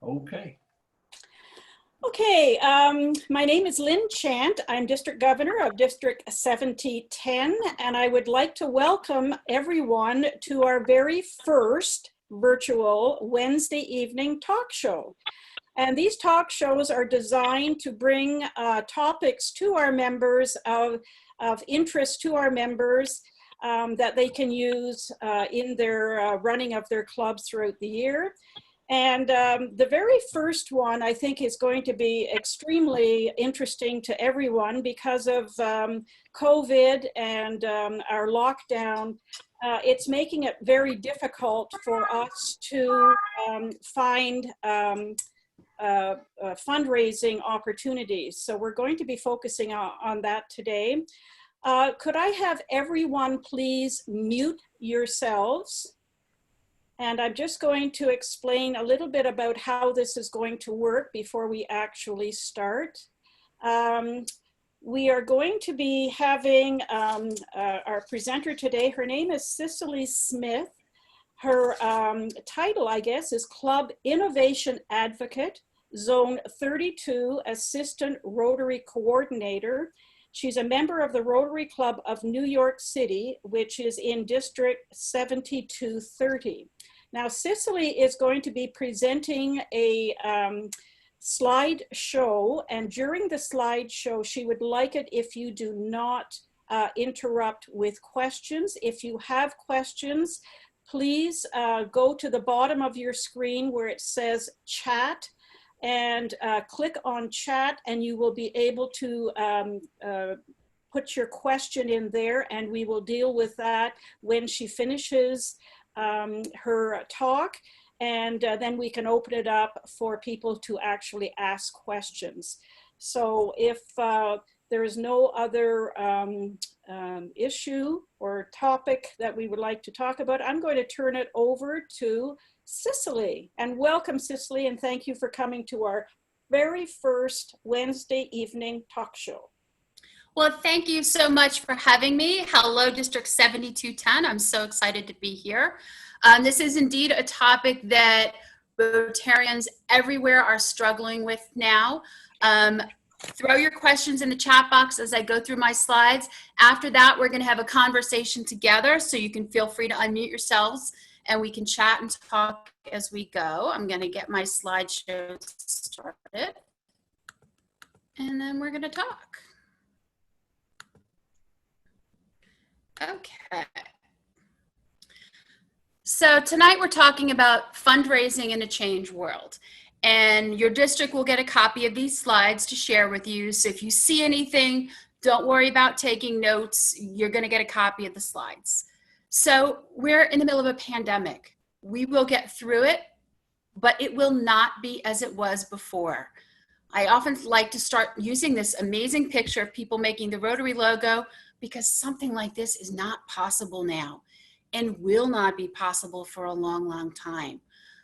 Okay. Okay, my name is Lynn Chant. I'm District Governor of District 7010, and I would like to welcome everyone to our very first virtual Wednesday evening talk show. And these talk shows are designed to bring topics to our members of interest to our members that they can use in their running of their clubs throughout the year. And the very first one, I think, is going to be extremely interesting to everyone because of COVID and our lockdown. It's making it very difficult for us to find fundraising opportunities. So we're going to be focusing on that today. Could I have everyone please mute yourselves? And I'm just going to explain a little bit about how this is going to work before we actually start. We are going to be having our presenter today. Her name is Cicely Smith. Her title, I guess, is Club Innovation Advocate, Zone 32 Assistant Rotary Coordinator. She's a member of the Rotary Club of New York City, which is in District 7230. Now, Cicely is going to be presenting a slide show, and during the slide show, she would like it if you do not interrupt with questions. If you have questions, please go to the bottom of your screen where it says chat and click on chat, and you will be able to put your question in there, and we will deal with that when she finishes her talk, and then we can open it up for people to actually ask questions. So if there is no other issue or topic that we would like to talk about, I'm going to turn it over to Cicely. And welcome, Cicely, and thank you for coming to our very first Wednesday evening talk show. Well, thank you so much for having me. Hello, District 7210. I'm so excited to be here. This is indeed a topic that Rotarians everywhere are struggling with now. Throw your questions in the chat box as I go through my slides. After that, we're going to have a conversation together, so you can feel free to unmute yourselves and we can chat and talk as we go. I'm going to get my slideshow started, and then we're going to talk. Okay. So tonight we're talking about fundraising in a change world. And your district will get a copy of these slides to share with you. So if you see anything, don't worry about taking notes. You're going to get a copy of the slides. So we're in the middle of a pandemic. We will get through it, but it will not be as it was before. I often like to start using this amazing picture of people making the Rotary logo, because something like this is not possible now and will not be possible for a long, long time.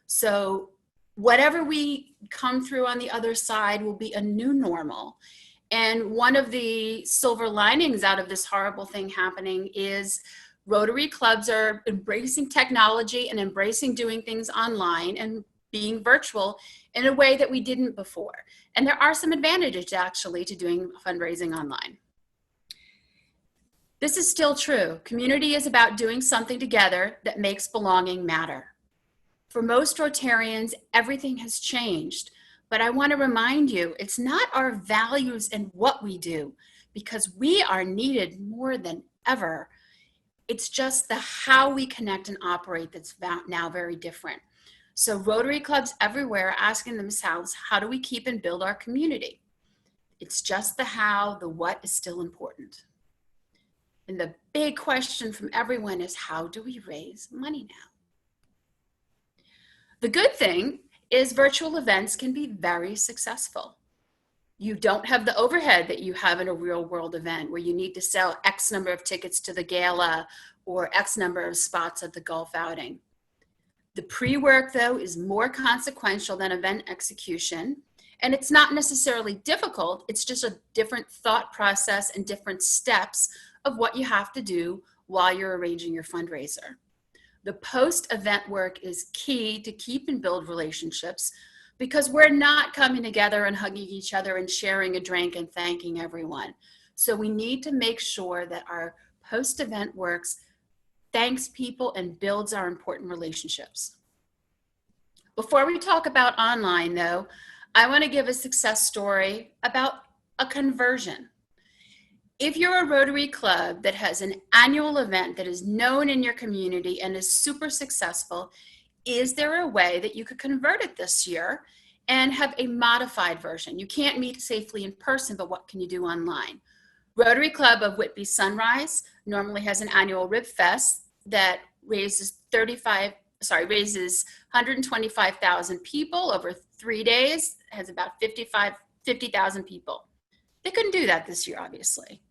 So whatever we come through on the other side will be a new normal. And one of the silver linings out of this horrible thing happening is Rotary clubs are embracing technology and embracing doing things online and being virtual in a way that we didn't before. And there are some advantages actually to doing fundraising online. This is still true. Community is about doing something together that makes belonging matter. For most Rotarians, everything has changed, but I want to remind you, it's not our values and what we do, because we are needed more than ever. It's just the how we connect and operate that's now very different. So Rotary clubs everywhere are asking themselves, how do we keep and build our community? It's just the how, the what is still important. And the big question from everyone is, how do we raise money now? The good thing is virtual events can be very successful. You don't have the overhead that you have in a real world event where you need to sell X number of tickets to the gala or X number of spots at the golf outing. The pre-work, though, is more consequential than event execution. And it's not necessarily difficult. It's just a different thought process and different steps of what you have to do while you're arranging your fundraiser. The post-event work is key to keep and build relationships, because we're not coming together and hugging each other and sharing a drink and thanking everyone. So we need to make sure that our post-event works, thanks people, and builds our important relationships. Before we talk about online, though, I want to give a success story about a conversion. If you're a Rotary Club that has an annual event that is known in your community and is super successful, is there a way that you could convert it this year and have a modified version? You can't meet safely in person, but what can you do online? Rotary Club of Whitby Sunrise normally has an annual Rib Fest that raises 125,000 people over 3 days, has about 50,000 people. They couldn't do that this year, obviously.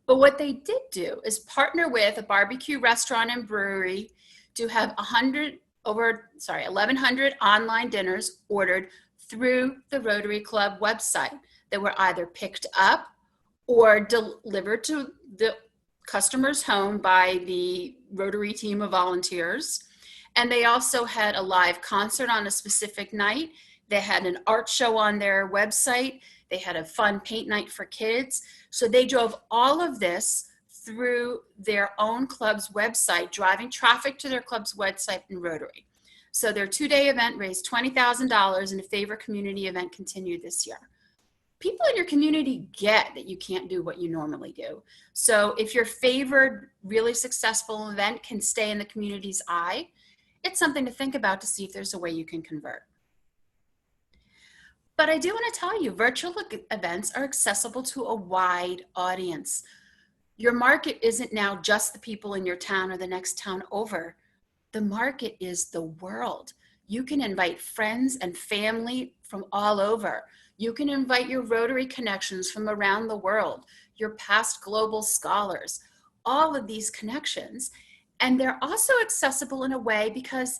But what they did do is partner with a barbecue restaurant and brewery to have 1,100 online dinners ordered through the Rotary Club website that were either picked up or delivered to the customer's home by the Rotary team of volunteers. And they also had a live concert on a specific night. They had an art show on their website. They had a fun paint night for kids. So they drove all of this through their own club's website, driving traffic to their club's website in Rotary. So their 2-day event raised $20,000 and a favorite community event continued this year. People in your community get that you can't do what you normally do. So if your favored, really successful event can stay in the community's eye, it's something to think about to see if there's a way you can convert. But I do want to tell you, virtual events are accessible to a wide audience. Your market isn't now just the people in your town or the next town over. The market is the world. You can invite friends and family from all over. You can invite your Rotary connections from around the world, your past global scholars, all of these connections. And they're also accessible in a way because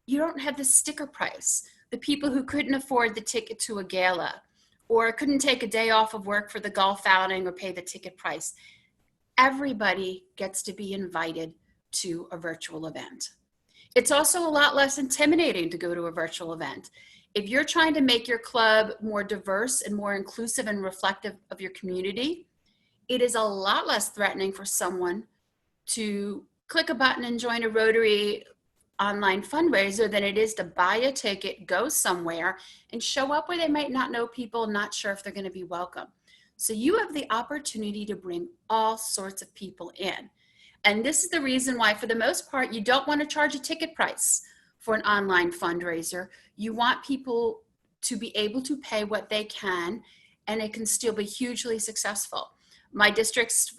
you don't have the sticker price. The people who couldn't afford the ticket to a gala or couldn't take a day off of work for the golf outing or pay the ticket price. Everybody gets to be invited to a virtual event. It's also a lot less intimidating to go to a virtual event. If you're trying to make your club more diverse and more inclusive and reflective of your community, it is a lot less threatening for someone to click a button and join a Rotary online fundraiser than it is to buy a ticket, go somewhere, and show up where they might not know people, not sure if they're going to be welcome. So you have the opportunity to bring all sorts of people in. And this is the reason why, for the most part, you don't want to charge a ticket price for an online fundraiser. You want people to be able to pay what they can, and it can still be hugely successful. My district's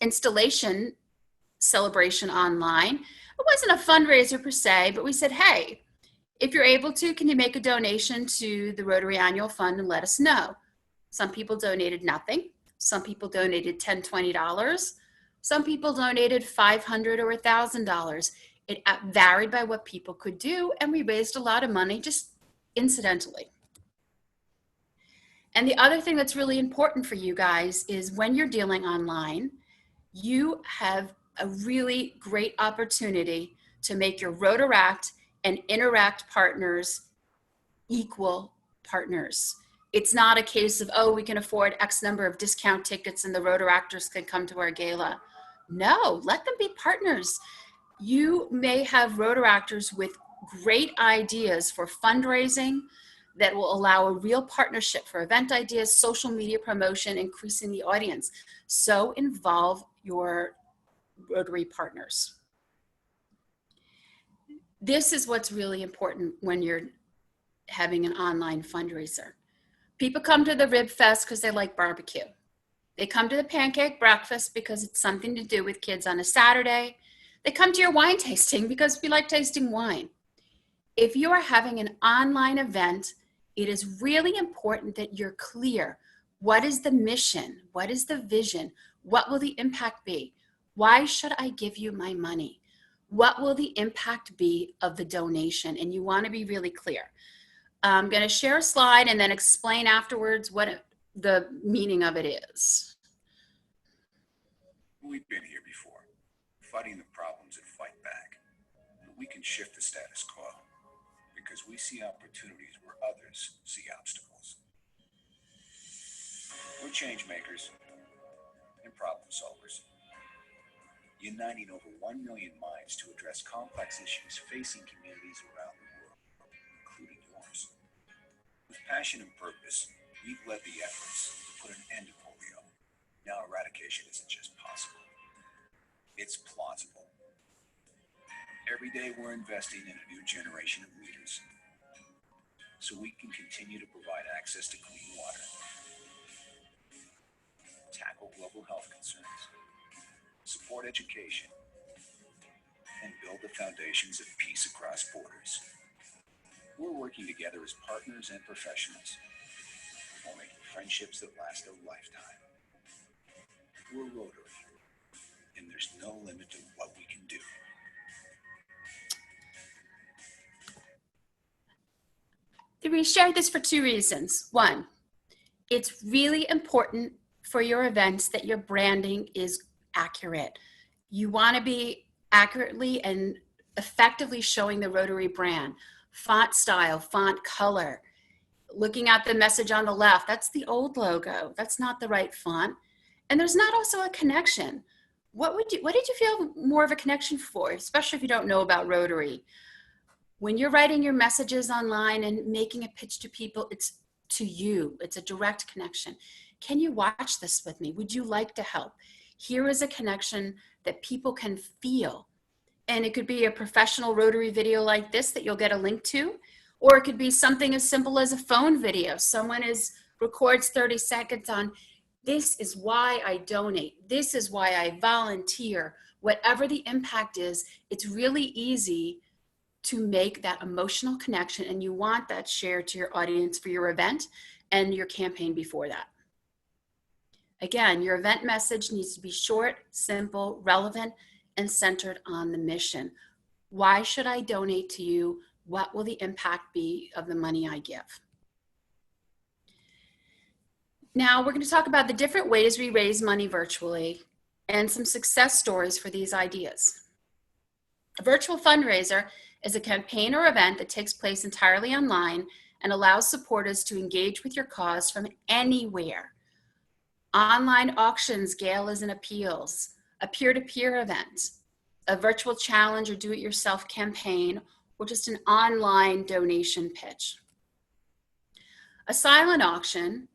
installation celebration online, it wasn't a fundraiser per se, but we said, hey, if you're able to, can you make a donation to the Rotary Annual Fund and let us know? Some people donated nothing. Some people donated $10, $20. Some people donated $500 or $1,000. It varied by what people could do, and we raised a lot of money just incidentally. And the other thing that's really important for you guys is when you're dealing online, you have a really great opportunity to make your Rotaract and Interact partners equal partners. It's not a case of, oh, we can afford X number of discount tickets and the Rotaractors can come to our gala. No, let them be partners. You may have Rotaractors with great ideas for fundraising that will allow a real partnership for event ideas, social media promotion, increasing the audience. So involve your Rotary partners. This is what's really important when you're having an online fundraiser. People come to the Rib Fest because they like barbecue. They come to the pancake breakfast because it's something to do with kids on a Saturday. They come to your wine tasting because we like tasting wine. If you are having an online event, it is really important that you're clear. What is the mission? What is the vision? What will the impact be? Why should I give you my money? What will the impact be of the donation? And you want to be really clear. I'm going to share a slide and then explain afterwards what the meaning of it is. We've been here before, fighting the problems that fight back. But we can shift the status quo. because we see opportunities where others see obstacles. We're change makers and problem solvers, uniting over 1 million minds to address complex issues facing communities around the world, including yours. With passion and purpose, we've led the efforts to put an end to polio. Now eradication isn't just possible, it's plausible. Every day we're investing in a new generation of leaders so we can continue to provide access to clean water, tackle global health concerns, support education, and build the foundations of peace across borders. We're working together as partners and professionals, forming friendships that last a lifetime. We're Rotary, and there's no limit to what we can do. We shared this for two reasons. One, it's really important for your events that your branding is accurate. You want to be accurately and effectively showing the Rotary brand. Font style, font color. Looking at the message on the left, that's the old logo. That's not the right font. And there's not also a connection. What did you feel more of a connection for, especially if you don't know about Rotary? When you're writing your messages online and making a pitch to people, it's to you. It's a direct connection. Can you watch this with me? Would you like to help? Here is a connection that people can feel. And it could be a professional Rotary video like this that you'll get a link to, or it could be something as simple as a phone video. Someone records 30 seconds on, this is why I donate. This is why I volunteer. Whatever the impact is, it's really easy to make that emotional connection, and you want that shared to your audience for your event and your campaign before that. Again, your event message needs to be short, simple, relevant, and centered on the mission. Why should I donate to you? What will the impact be of the money I give? Now we're going to talk about the different ways we raise money virtually and some success stories for these ideas. A virtual fundraiser is a campaign or event that takes place entirely online and allows supporters to engage with your cause from anywhere. Online auctions, galas, and appeals, a peer-to-peer event, a virtual challenge or do-it-yourself campaign, or just an online donation pitch. A silent auction,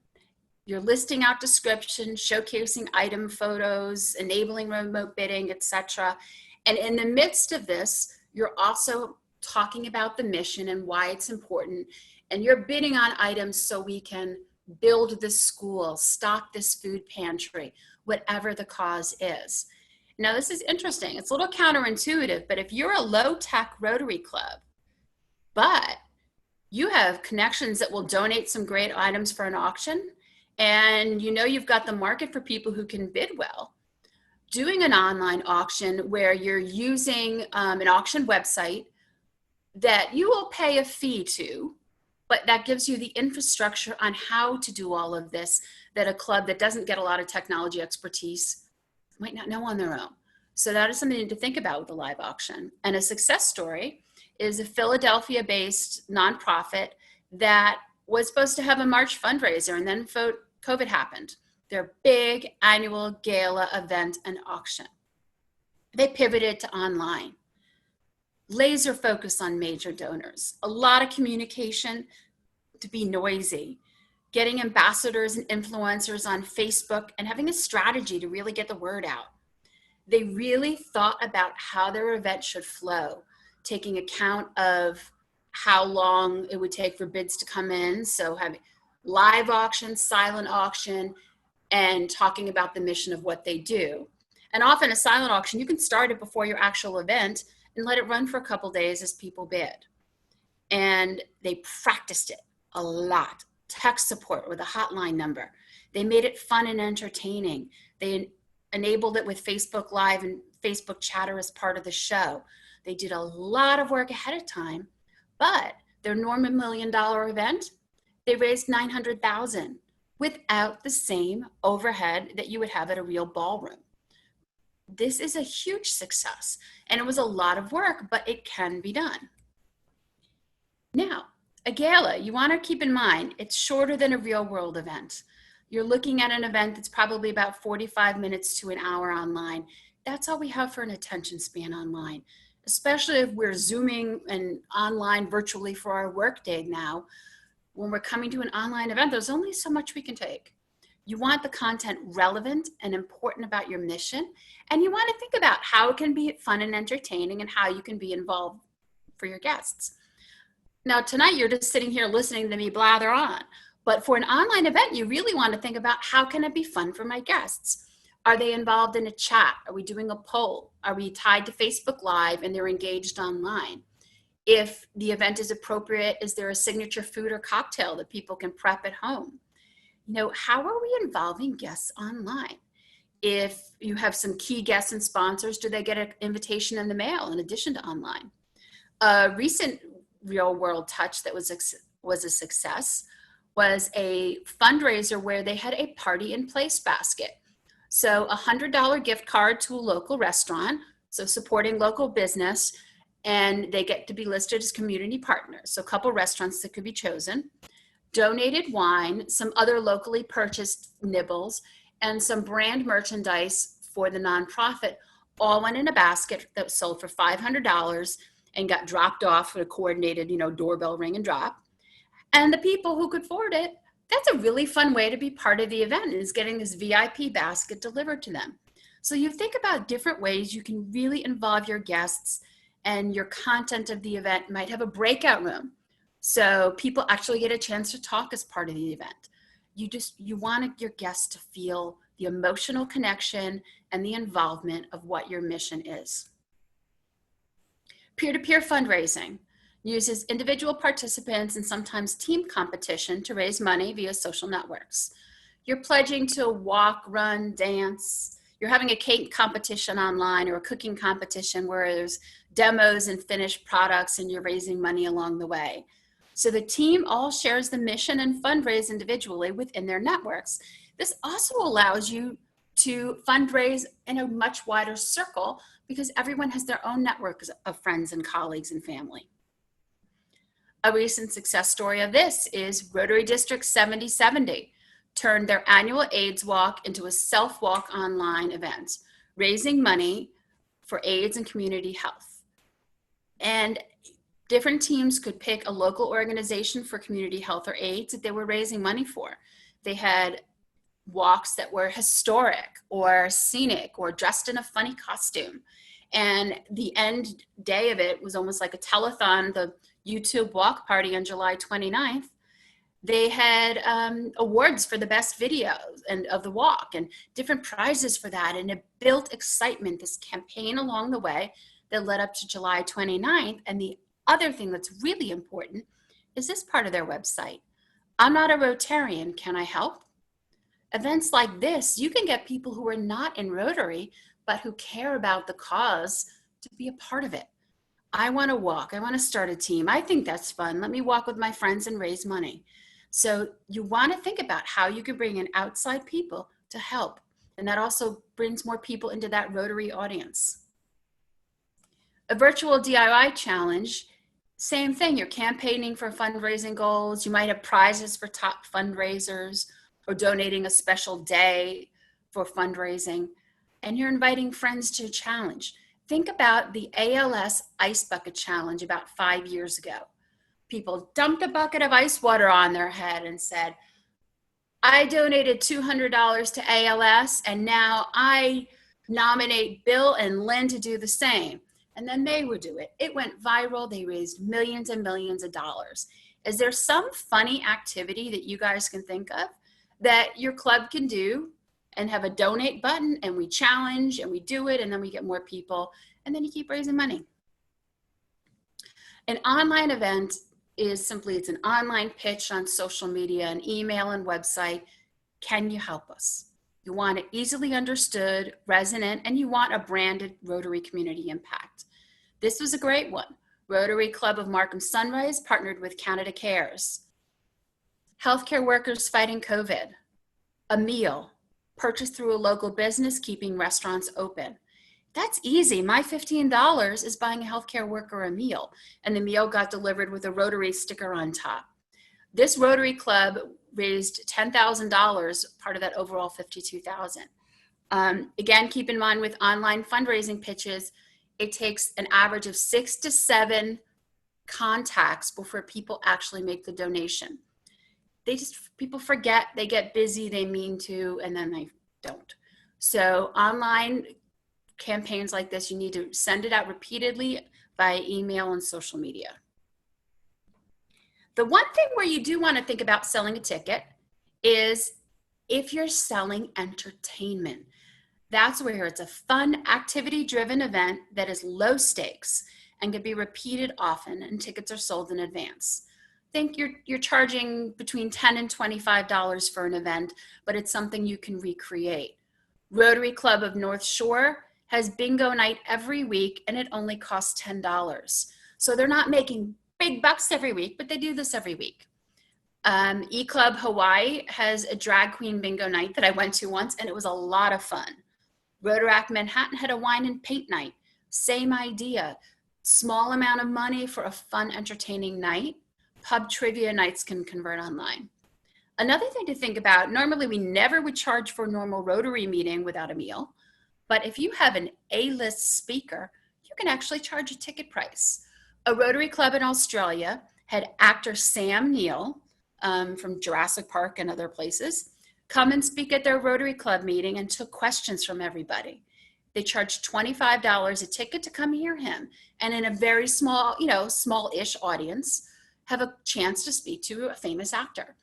you're listing out descriptions, showcasing item photos, enabling remote bidding, etc. And in the midst of this, you're also talking about the mission and why it's important. And you're bidding on items so we can build this school, stock this food pantry, whatever the cause is. Now, this is interesting. It's a little counterintuitive, but if you're a low-tech Rotary Club, but you have connections that will donate some great items for an auction, and you know you've got the market for people who can bid well, doing an online auction where you're using an auction website that you will pay a fee to, but that gives you the infrastructure on how to do all of this that a club that doesn't get a lot of technology expertise might not know on their own. So that is something to think about with a live auction. And a success story is a Philadelphia-based nonprofit that was supposed to have a March fundraiser, and then COVID happened. Their big annual gala event and auction. They pivoted to online. Laser focus on major donors, a lot of communication to be noisy, getting ambassadors and influencers on Facebook and having a strategy to really get the word out. They really thought about how their event should flow, taking account of how long it would take for bids to come in. So having live auction, silent auction, and talking about the mission of what they do. And often a silent auction, you can start it before your actual event and let it run for a couple days as people bid. And they practiced it a lot. Tech support with a hotline number. They made it fun and entertaining. They enabled it with Facebook Live and Facebook Chatter as part of the show. They did a lot of work ahead of time, but their normal $1 million event, they raised $900,000 without the same overhead that you would have at a real ballroom. This is a huge success, and it was a lot of work, but it can be done. Now, a gala, you want to keep in mind, it's shorter than a real world event. You're looking at an event that's probably about 45 minutes to an hour online. That's all we have for an attention span online, especially if we're Zooming and online virtually for our workday now. When we're coming to an online event, there's only so much we can take. You want the content relevant and important about your mission, and you want to think about how it can be fun and entertaining and how you can be involved for your guests. Now, tonight you're just sitting here listening to me blather on, but for an online event, you really want to think about how can it be fun for my guests? Are they involved in a chat? Are we doing a poll? Are we tied to Facebook Live and they're engaged online? If the event is appropriate, is there a signature food or cocktail that people can prep at home? You know, how are we involving guests online? If you have some key guests and sponsors, do they get an invitation in the mail in addition to online? A recent real world touch that was a success was a fundraiser where they had a party in place basket. So $100 gift card to a local restaurant, so supporting local business, and they get to be listed as community partners. So a couple restaurants that could be chosen. Donated wine, some other locally purchased nibbles, and some brand merchandise for the nonprofit all went in a basket that was sold for $500 and got dropped off with a coordinated, doorbell ring and drop. And the people who could afford it, that's a really fun way to be part of the event, is getting this VIP basket delivered to them. So you think about different ways you can really involve your guests, and your content of the event might have a breakout room, so people actually get a chance to talk as part of the event. You want your guests to feel the emotional connection and the involvement of what your mission is. Peer-to-peer fundraising uses individual participants and sometimes team competition to raise money via social networks. You're pledging to walk, run, dance. You're having a cake competition online or a cooking competition where there's demos and finished products and you're raising money along the way. So the team all shares the mission and fundraise individually within their networks. This also allows you to fundraise in a much wider circle because everyone has their own network of friends and colleagues and family. A recent success story of this is Rotary District 7070 turned their annual AIDS walk into a self-walk online event, raising money for AIDS and community health. And different teams could pick a local organization for community health or AIDS that they were raising money for. They had walks that were historic or scenic or dressed in a funny costume. And the end day of it was almost like a telethon, the YouTube walk party on July 29th. They had awards for the best videos and of the walk and different prizes for that. And it built excitement, this campaign along the way that led up to July 29th. And the other thing that's really important is this part of their website. I'm not a Rotarian, can I help? Events like this, you can get people who are not in Rotary, but who care about the cause to be a part of it. I want to walk. I want to start a team. I think that's fun. Let me walk with my friends and raise money. So you want to think about how you can bring in outside people to help. And that also brings more people into that Rotary audience. A virtual DIY challenge, same thing. You're campaigning for fundraising goals. You might have prizes for top fundraisers or donating a special day for fundraising. And you're inviting friends to a challenge. Think about the ALS Ice Bucket Challenge about 5 years ago. People dumped a bucket of ice water on their head and said, I donated $200 to ALS, and now I nominate Bill and Lynn to do the same. And then they would do it. It went viral. They raised millions and millions of dollars. Is there some funny activity that you guys can think of that your club can do and have a donate button, and we challenge and we do it, and then we get more people, and then you keep raising money? An online event is simply, it's an online pitch on social media, an email and website. Can you help us? You want it easily understood, resonant, and you want a branded Rotary community impact. This was a great one. Rotary Club of Markham Sunrise partnered with Canada Cares. Healthcare workers fighting COVID. A meal purchased through a local business keeping restaurants open. That's easy. My $15 is buying a healthcare worker a meal, and the meal got delivered with a Rotary sticker on top. This Rotary Club raised $10,000, part of that overall $52,000. Again, keep in mind with online fundraising pitches, it takes an average of 6 to 7 contacts before people actually make the donation. People forget, they get busy, they mean to, and then they don't. So online campaigns like this, you need to send it out repeatedly via email and social media. The one thing where you do want to think about selling a ticket is if you're selling entertainment. That's where it's a fun, activity-driven event that is low stakes and can be repeated often, and tickets are sold in advance. Think you're charging between $10 and $25 for an event, but it's something you can recreate. Rotary Club of North Shore has bingo night every week, and it only costs $10. So they're not making big bucks every week, but they do this every week. E-Club Hawaii has a drag queen bingo night that I went to once, and it was a lot of fun. Rotaract Manhattan had a wine and paint night. Same idea. Small amount of money for a fun, entertaining night. Pub trivia nights can convert online. Another thing to think about, normally we never would charge for a normal Rotary meeting without a meal, but if you have an A-list speaker, you can actually charge a ticket price. A Rotary Club in Australia had actor Sam Neill from Jurassic Park and other places come and speak at their Rotary Club meeting and took questions from everybody. They charged $25 a ticket to come hear him, and in a very small, small-ish audience, have a chance to speak to a famous actor.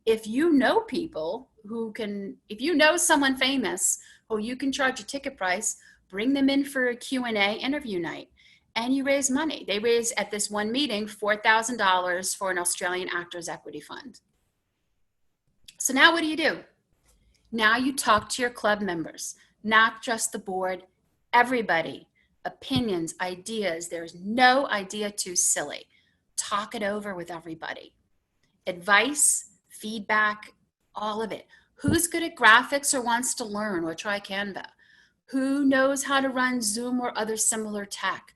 If you know people if you know someone famous who you can charge a ticket price, bring them in for a Q&A interview night, and you raise money. They raised at this one meeting $4,000 for an Australian Actors Equity Fund. So now what do? Now you talk to your club members, not just the board, everybody, opinions, ideas. There's no idea too silly. Talk it over with everybody. Advice, feedback, all of it. Who's good at graphics or wants to learn? Or try Canva? Who knows how to run Zoom or other similar tech?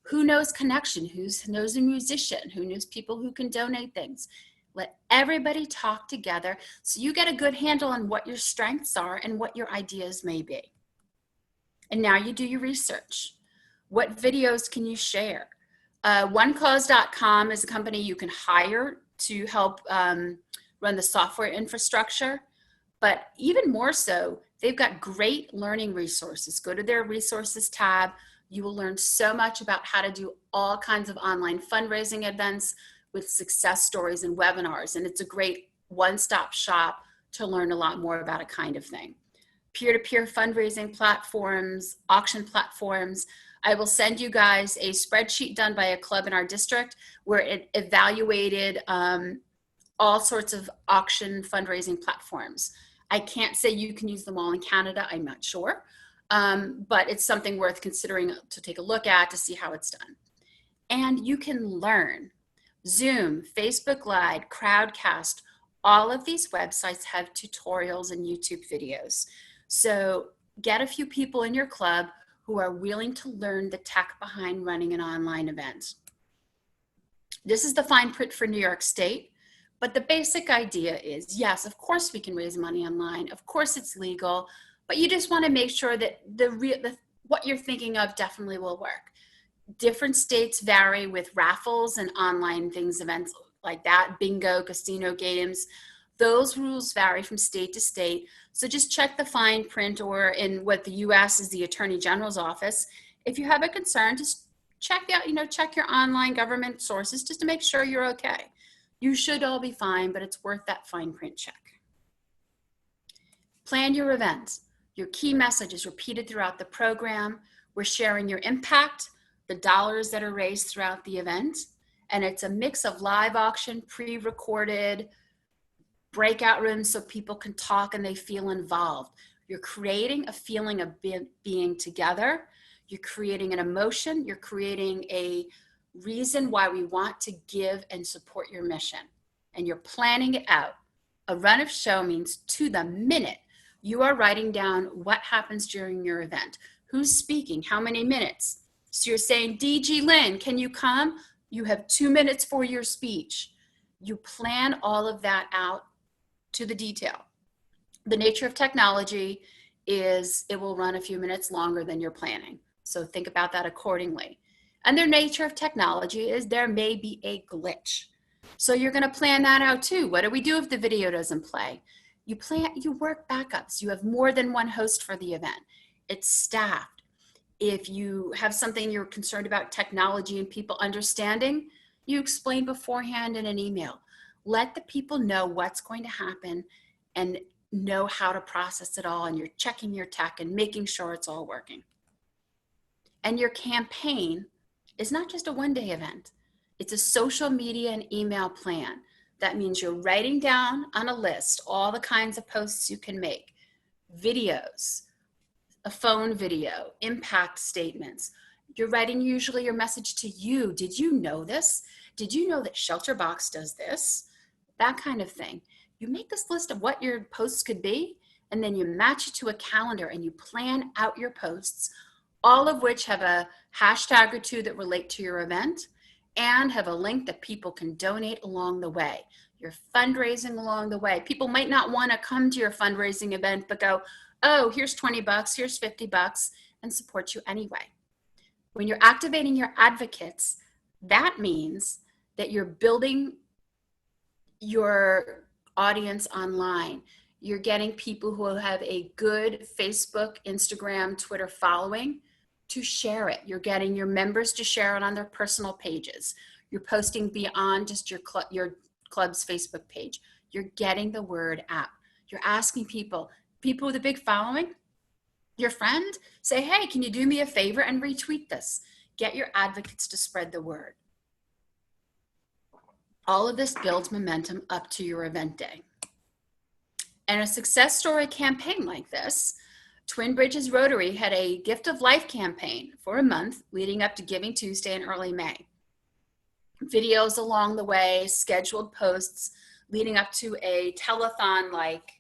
Who knows connection? Who knows a musician? Who knows people who can donate things? Let everybody talk together so you get a good handle on what your strengths are and what your ideas may be. And now you do your research. What videos can you share? OneCause.com is a company you can hire to help run the software infrastructure. But even more so, they've got great learning resources. Go to their resources tab. You will learn so much about how to do all kinds of online fundraising events with success stories and webinars. And it's a great one-stop shop to learn a lot more about a kind of thing. Peer-to-peer fundraising platforms, auction platforms. I will send you guys a spreadsheet done by a club in our district where it evaluated all sorts of auction fundraising platforms. I can't say you can use them all in Canada, I'm not sure, but it's something worth considering to take a look at to see how it's done. And you can learn. Zoom, Facebook Live, Crowdcast, all of these websites have tutorials and YouTube videos. So get a few people in your club who are willing to learn the tech behind running an online event. This is the fine print for New York State, but the basic idea is, yes, of course we can raise money online. Of course it's legal, but you just want to make sure that what you're thinking of definitely will work. Different states vary with raffles and online events like that, bingo, casino games. Those rules vary from state to state. So just check the fine print, or in what the US is the Attorney General's office. If you have a concern, just check your online government sources just to make sure you're okay. You should all be fine, but it's worth that fine print check. Plan your events. Your key message is repeated throughout the program. We're sharing your impact, the dollars that are raised throughout the event, and it's a mix of live auction, pre-recorded, breakout rooms so people can talk and they feel involved. You're creating a feeling of being together. You're creating an emotion. You're creating a reason why we want to give and support your mission. And you're planning it out. A run of show means to the minute you are writing down what happens during your event. Who's speaking? How many minutes? So you're saying, DG Lynn, can you come? You have 2 minutes for your speech. You plan all of that out to the detail. The nature of technology is it will run a few minutes longer than you're planning. So think about that accordingly. And the nature of technology is there may be a glitch. So you're going to plan that out too. What do we do if the video doesn't play? You work backups. You have more than one host for the event. It's staffed. If you have something you're concerned about technology and people understanding, you explain beforehand in an email. Let the people know what's going to happen and know how to process it all, and you're checking your tech and making sure it's all working. And your campaign is not just a one-day event. It's a social media and email plan. That means you're writing down on a list all the kinds of posts you can make, videos, a phone video, impact statements. You're writing usually your message to you. Did you know this? Did you know that Shelterbox does this? That kind of thing. You make this list of what your posts could be, and then you match it to a calendar and you plan out your posts, all of which have a hashtag or two that relate to your event and have a link that people can donate along the way. You're fundraising along the way. People might not want to come to your fundraising event, but go, oh, here's 20 bucks, here's 50 bucks, and support you anyway. When you're activating your advocates, that means that you're building your audience online. You're getting people who have a good Facebook, Instagram, Twitter following to share it. You're getting your members to share it on their personal pages. You're posting beyond just your club's Facebook page. You're getting the word out. You're asking people with a big following, your friend, say, hey, can you do me a favor and retweet this? Get your advocates to spread the word. All of this builds momentum up to your event day. And a success story campaign like this, Twin Bridges Rotary had a Gift of Life campaign for a month leading up to Giving Tuesday in early May. Videos along the way, scheduled posts leading up to a telethon like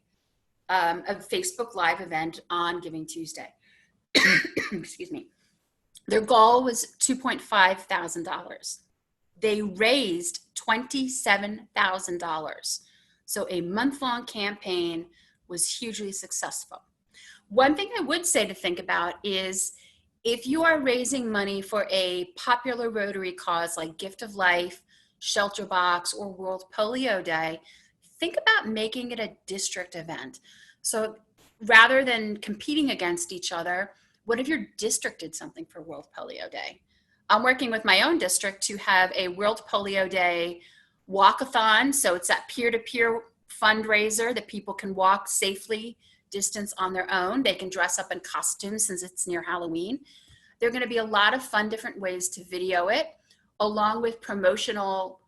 a Facebook Live event on Giving Tuesday. Excuse me. Their goal was $2,500. They raised $27,000. So a month-long campaign was hugely successful. One thing I would say to think about is if you are raising money for a popular Rotary cause like Gift of Life, Shelterbox, or World Polio Day, think about making it a district event. So rather than competing against each other, what if your district did something for World Polio Day? I'm working with my own district to have a World Polio Day walkathon. So it's that peer-to-peer fundraiser that people can walk safely, distance on their own. They can dress up in costumes since it's near Halloween. There are going to be a lot of fun different ways to video it, along with promotional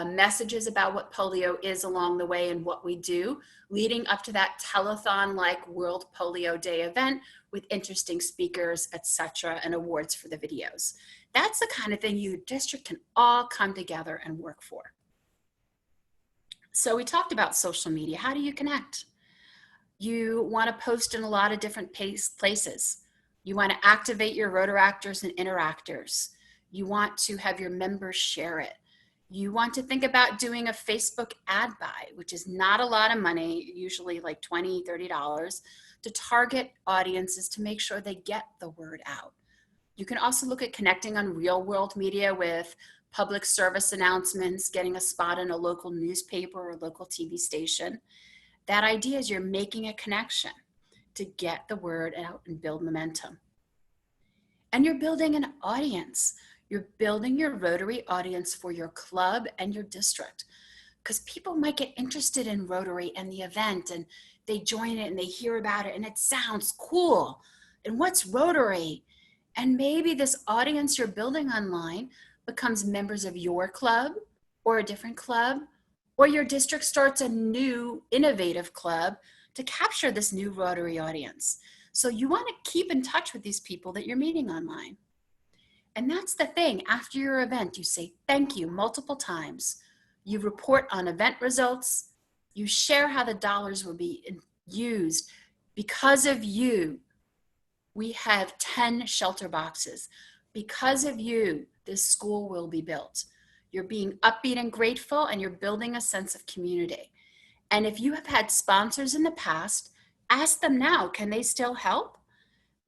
messages about what polio is along the way and what we do, leading up to that telethon-like World Polio Day event with interesting speakers, etc., and awards for the videos. That's the kind of thing your district can all come together and work for. So we talked about social media. How do you connect? You want to post in a lot of different places. You want to activate your Rotaractors and Interactors. You want to have your members share it. You want to think about doing a Facebook ad buy, which is not a lot of money, usually like $20, $30, to target audiences to make sure they get the word out. You can also look at connecting on real world media with public service announcements, getting a spot in a local newspaper or local TV station. That idea is you're making a connection to get the word out and build momentum. And you're building an audience. You're building your Rotary audience for your club and your district, because people might get interested in Rotary and the event and they join it and they hear about it and it sounds cool. And what's Rotary? And maybe this audience you're building online becomes members of your club or a different club, or your district starts a new innovative club to capture this new Rotary audience. So you want to keep in touch with these people that you're meeting online. And that's the thing. After your event, you say thank you multiple times. You report on event results. You share how the dollars will be used because of you We have 10 shelter boxes. Because of you, this school will be built. You're being upbeat and grateful, and you're building a sense of community. And if you have had sponsors in the past, ask them now, can they still help?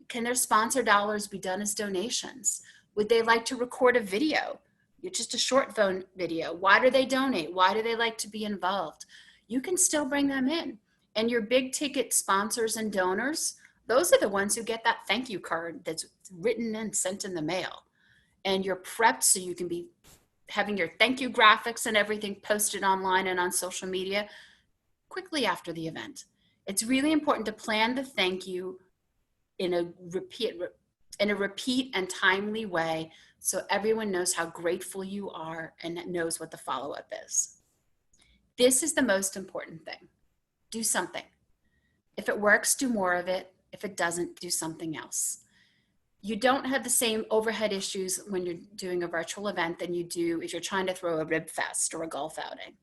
Can their sponsor dollars be done as donations? Would they like to record a video? Just a short phone video. Why do they donate? Why do they like to be involved? You can still bring them in. And your big ticket sponsors and donors, those are the ones who get that thank you card that's written and sent in the mail. And you're prepped so you can be having your thank you graphics and everything posted online and on social media quickly after the event. It's really important to plan the thank you in a repeat and timely way, so everyone knows how grateful you are and knows what the follow-up is. This is the most important thing. Do something. If it works, do more of it. If it doesn't, do something else. You don't have the same overhead issues when you're doing a virtual event than you do if you're trying to throw a rib fest or a golf outing.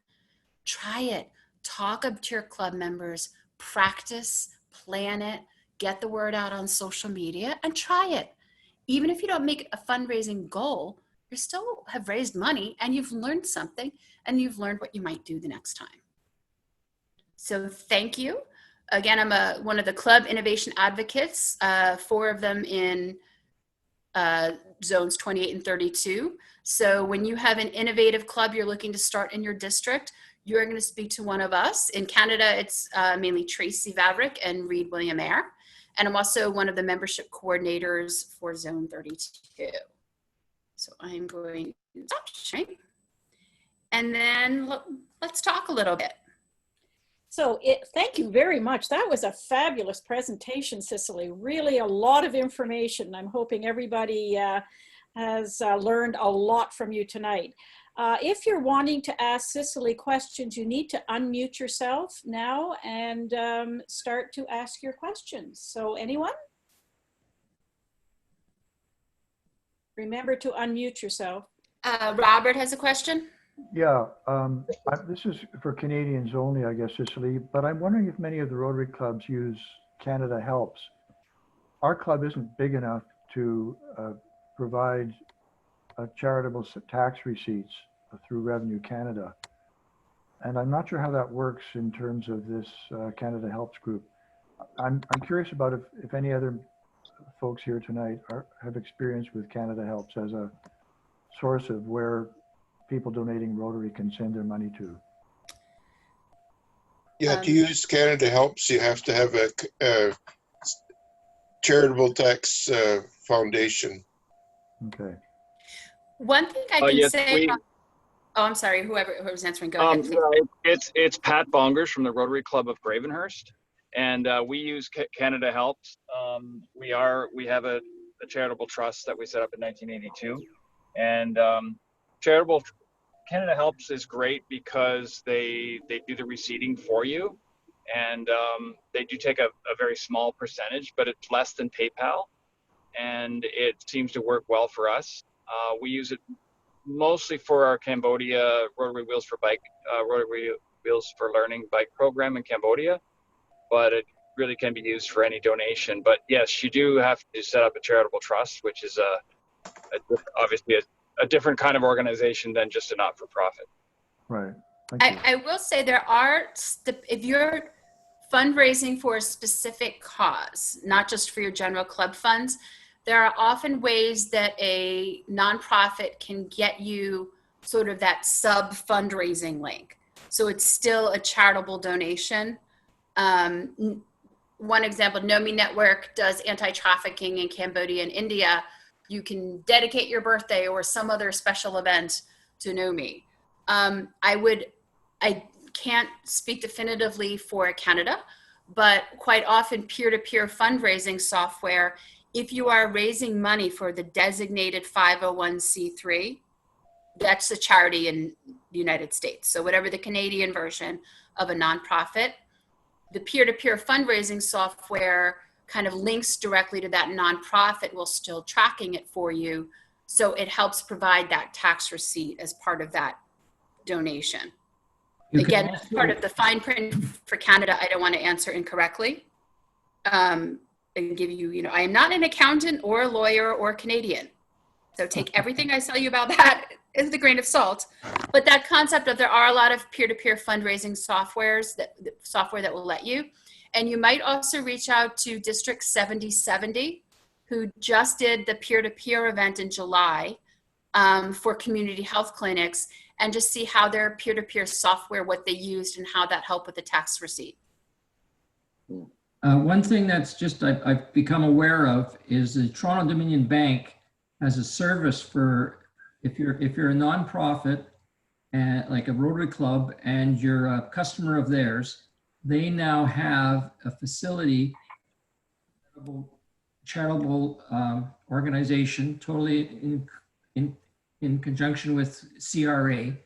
Try it. Talk up to your club members, practice, plan it, get the word out on social media, and try it. Even if you don't make a fundraising goal, you still have raised money and you've learned something, and you've learned what you might do the next time. So thank you. Again, I'm one of the club innovation advocates, 4 of them in zones 28 and 32. So when you have an innovative club you're looking to start in your district, you're going to speak to one of us. In Canada, it's mainly Tracy Vavrick and Reed William Eyre. And I'm also one of the membership coordinators for Zone 32. So I'm going to stop sharing. And then let's talk a little bit. So thank you very much. That was a fabulous presentation, Cicely. Really a lot of information. I'm hoping everybody has learned a lot from you tonight. If you're wanting to ask Cicely questions, you need to unmute yourself now and start to ask your questions. So anyone? Remember to unmute yourself. Robert has a question. Yeah, this is for Canadians only, I guess, Cicely, but I'm wondering if many of the Rotary clubs use Canada Helps. Our club isn't big enough to provide charitable tax receipts through Revenue Canada. And I'm not sure how that works in terms of this Canada Helps group. I'm curious about if any other folks here tonight have experience with Canada Helps as a source of where people donating Rotary can send their money to. Yeah, to use Canada Helps, you have to have a charitable tax foundation. Okay. One thing I can yes, say. Oh, I'm sorry. Whoever's answering, go ahead. Please. No, it's Pat Bongers from the Rotary Club of Gravenhurst, and we use Canada Helps. We have a charitable trust that we set up in 1982, and Canada Helps is great because they do the receipting for you, and they do take a very small percentage, but it's less than PayPal, and it seems to work well for us. We use it mostly for our Cambodia Rotary Wheels for Learning bike program in Cambodia, but it really can be used for any donation. But yes, you do have to set up a charitable trust, which is obviously a different kind of organization than just a not-for-profit. Right. Thank you. I will say there are, if you're fundraising for a specific cause, not just for your general club funds, there are often ways that a nonprofit can get you sort of that sub-fundraising link. So it's still a charitable donation. One example, Nomi Network does anti-trafficking in Cambodia and India. You can dedicate your birthday or some other special event to Nomi. I can't speak definitively for Canada, but quite often peer-to-peer fundraising software, if you are raising money for the designated 501c3, that's a charity in the United States. So whatever the Canadian version of a nonprofit, the peer-to-peer fundraising software kind of links directly to that nonprofit while still tracking it for you. So it helps provide that tax receipt as part of that donation. Again, that's part of the fine print for Canada. I don't want to answer incorrectly. and give you, I am not an accountant or a lawyer or Canadian. So take everything I tell you about that with a grain of salt. But that concept of there are a lot of peer-to-peer fundraising software that will let you. And you might also reach out to District 7070, who just did the peer-to-peer event in July for community health clinics, and just see how their peer-to-peer software, what they used and how that helped with the tax receipt. One thing that's just I've become aware of is the Toronto Dominion Bank has a service for if you're a nonprofit and like a Rotary Club and you're a customer of theirs, they now have a facility, charitable organization, totally in conjunction with CRA,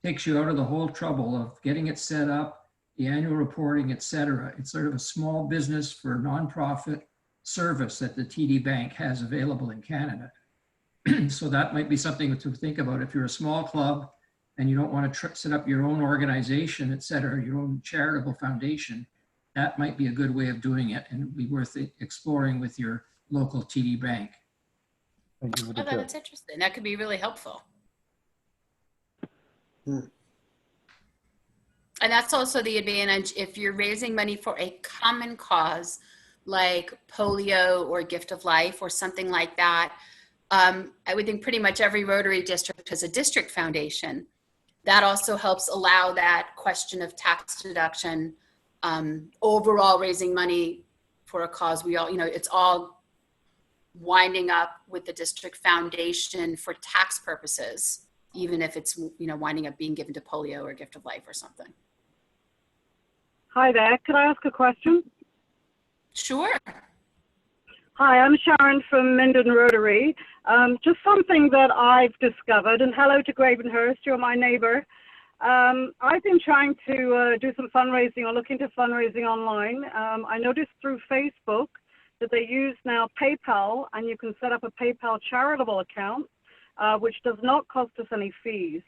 takes you out of the whole trouble of getting it set up, the annual reporting, et cetera. It's sort of a small business for nonprofit service that the TD Bank has available in Canada. So that might be something to think about if you're a small club and you don't want to set up your own organization, et cetera, your own charitable foundation. That might be a good way of doing it and it'd be worth exploring with your local TD Bank. Thank you for the tip. That's interesting. That could be really helpful. And that's also the advantage if you're raising money for a common cause like polio or gift of life or something like that. I would think pretty much every Rotary district has a district foundation. That also helps allow that question of tax deduction, overall raising money for a cause. We all, it's all winding up with the district foundation for tax purposes, even if it's, winding up being given to polio or gift of life or something. Hi there. Could I ask a question? Sure. Hi, I'm Sharon from Minden Rotary. Just something that I've discovered, and hello to Gravenhurst, you're my neighbor. I've been trying to do some fundraising or look into fundraising online. I noticed through Facebook that they use now PayPal, and you can set up a PayPal charitable account, which does not cost us any fees.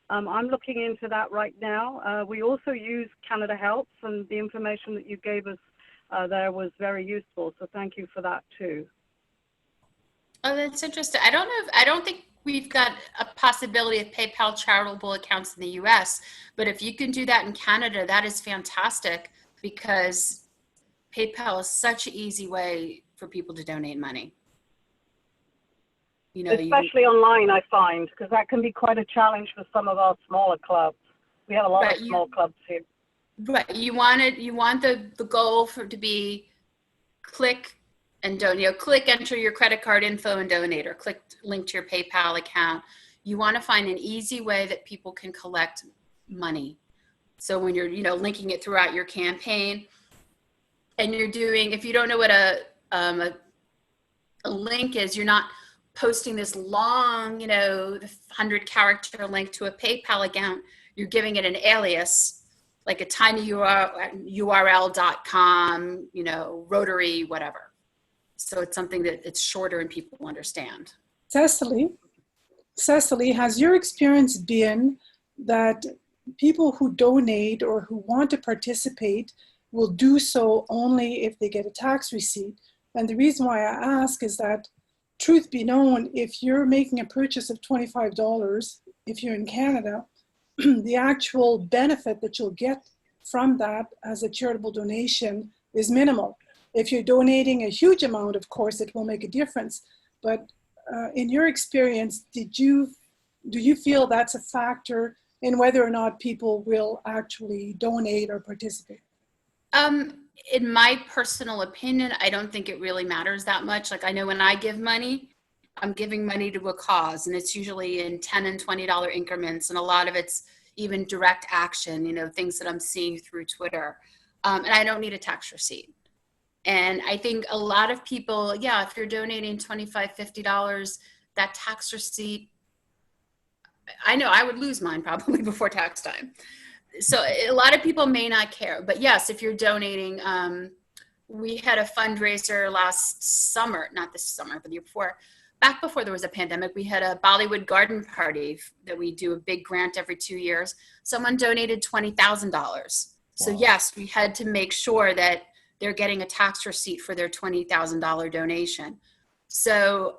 I'm looking into that right now. We also use Canada Helps, and the information that you gave us there was very useful. So thank you for that too. Oh, that's interesting. I don't think we've got a possibility of PayPal charitable accounts in the US, but if you can do that in Canada, that is fantastic because PayPal is such an easy way for people to donate money. Especially online, I find, because that can be quite a challenge for some of our smaller clubs. We have a lot of small clubs here. Right. You want the goal to be click and donate, click, enter your credit card info and donate, or click link to your PayPal account. You want to find an easy way that people can collect money. So when you're, linking it throughout your campaign and you're doing, if you don't know what a link is, you're not posting this long, 100-character link to a PayPal account. You're giving it an alias, like a tiny url.com, Rotary, whatever. So it's something that it's shorter and people will understand. Cecily, has your experience been that people who donate or who want to participate will do so only if they get a tax receipt? And the reason why I ask is that, truth be known, if you're making a purchase of $25, if you're in Canada, the actual benefit that you'll get from that as a charitable donation is minimal. If you're donating a huge amount, of course, it will make a difference. But in your experience, do you feel that's a factor in whether or not people will actually donate or participate? In my personal opinion, I don't think it really matters that much. Like I know when I give money, I'm giving money to a cause, and it's usually in $10 and $20 increments. And a lot of it's even direct action, things that I'm seeing through Twitter. And I don't need a tax receipt. And I think a lot of people, if you're donating $25, $50, that tax receipt, I know I would lose mine probably before tax time. So a lot of people may not care, but yes, if you're donating, we had a fundraiser last summer, not this summer, but the year before, back before there was a pandemic, we had a Bollywood garden party that we do a big grant every 2 years. Someone donated $20,000. So yes, we had to make sure that they're getting a tax receipt for their $20,000 donation. So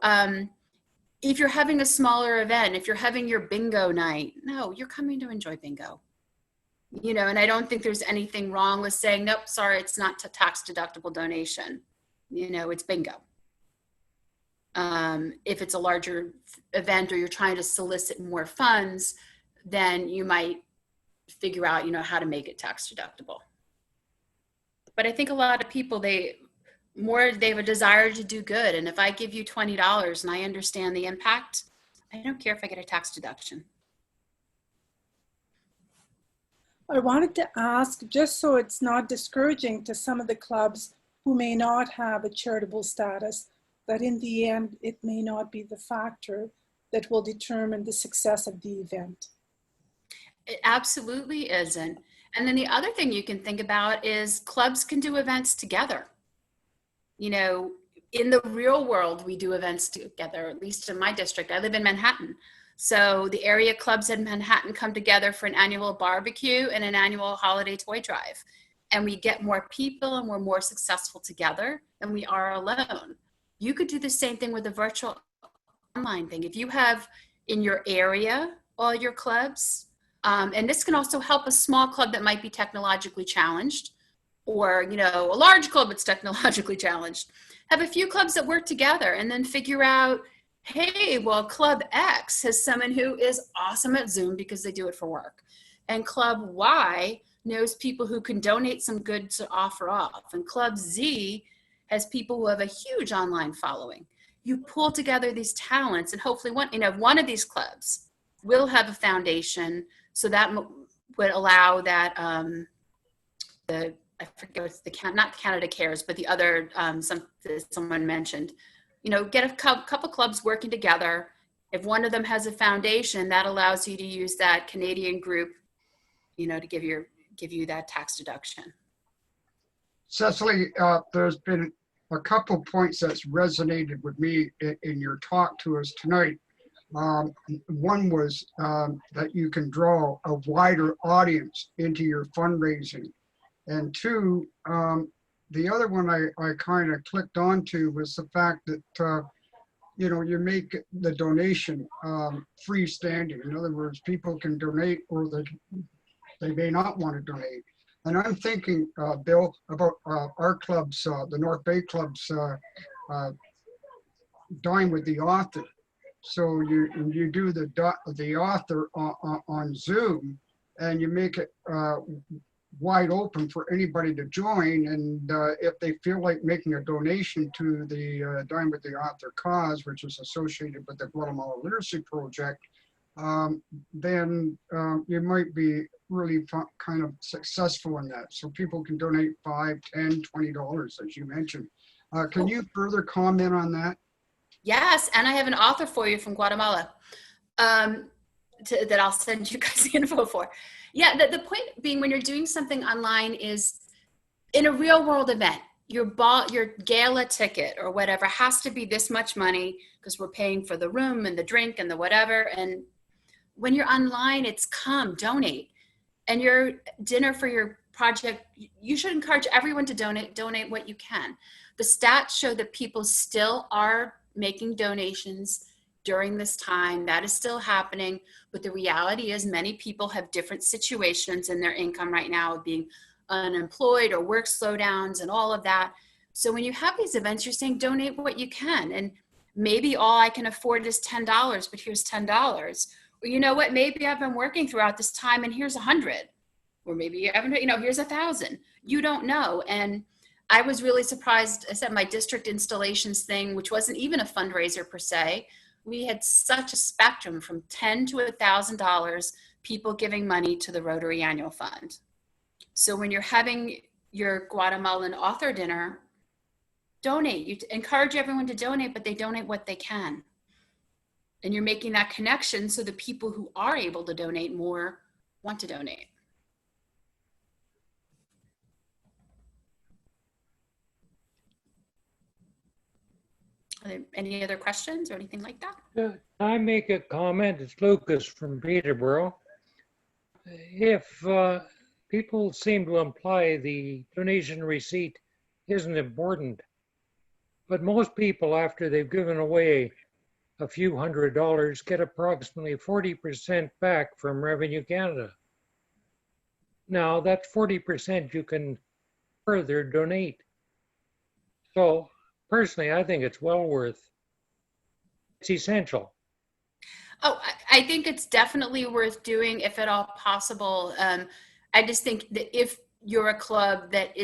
if you're having a smaller event, if you're having your bingo night, no, you're coming to enjoy bingo. You know, and I don't think there's anything wrong with saying, nope, sorry, it's not a tax deductible donation. You know, it's bingo. If it's a larger event or you're trying to solicit more funds, then you might figure out, you know, how to make it tax deductible. But I think a lot of people, they have a desire to do good. And if I give you $20 and I understand the impact, I don't care if I get a tax deduction. I wanted to ask, just so it's not discouraging to some of the clubs who may not have a charitable status, that in the end, it may not be the factor that will determine the success of the event. It absolutely isn't. And then the other thing you can think about is clubs can do events together. You know, in the real world, we do events together, at least in my district. I live in Manhattan. So the area clubs in Manhattan come together for an annual barbecue and an annual holiday toy drive. And we get more people and we're more successful together than we are alone. You could do the same thing with a virtual online thing. If you have in your area all your clubs, and this can also help a small club that might be technologically challenged, or, you know, a large club that's technologically challenged. Have a few clubs that work together and then figure out, hey, well, Club X has someone who is awesome at Zoom because they do it for work. And Club Y knows people who can donate some goods to offer off. And Club Z has people who have a huge online following. You pull together these talents and hopefully one of these clubs will have a foundation. So that would allow that, I forget what's not Canada Cares, but the other, someone mentioned, you know, get a couple clubs working together. If one of them has a foundation, that allows you to use that Canadian group, you know, to give you that tax deduction. Cecily, there's been a couple points that's resonated with me in your talk to us tonight. One was that you can draw a wider audience into your fundraising. And two, the other one I kind of clicked onto was the fact that, you know, you make the donation freestanding. In other words, people can donate or they may not want to donate. And I'm thinking, Bill, about our clubs, the North Bay clubs, Dine with the Author. So you do the author on Zoom, and you make it wide open for anybody to join. And if they feel like making a donation to the Dine with the Author cause, which is associated with the Guatemala Literacy Project, then you might be really kind of successful in that. So people can donate $5, $10, $20, as you mentioned. Can you further comment on that? Yes, and I have an author for you from Guatemala that I'll send you guys the info for. Yeah, the point being, when you're doing something online, is in a real world event, your gala ticket or whatever has to be this much money because we're paying for the room and the drink and the whatever. And when you're online, it's come, donate. And your dinner for your project, you should encourage everyone to donate what you can. The stats show that people still are making donations during this time. That is still happening. But the reality is many people have different situations in their income right now, being unemployed or work slowdowns and all of that. So when you have these events, you're saying donate what you can. And maybe all I can afford is $10, but here's $10. Or you know what, maybe I've been working throughout this time and here's 100. Or maybe you haven't, you know, here's 1,000. You don't know. And I was really surprised. I said my district installations thing, which wasn't even a fundraiser per se. We had such a spectrum from $10 to $1,000 people giving money to the Rotary Annual Fund. So when you're having your Guatemalan author dinner, donate. You encourage everyone to donate, but they donate what they can. And you're making that connection so the people who are able to donate more want to donate. Are there any other questions or anything like that? Can I make a comment? It's Lucas from Peterborough. If people seem to imply the donation receipt isn't important. But most people, after they've given away a few $100s, get approximately 40% back from Revenue Canada. Now, that 40% you can further donate. So personally, I think it's well worth. It's essential. Oh, I think it's definitely worth doing if at all possible. I just think that if you're a club that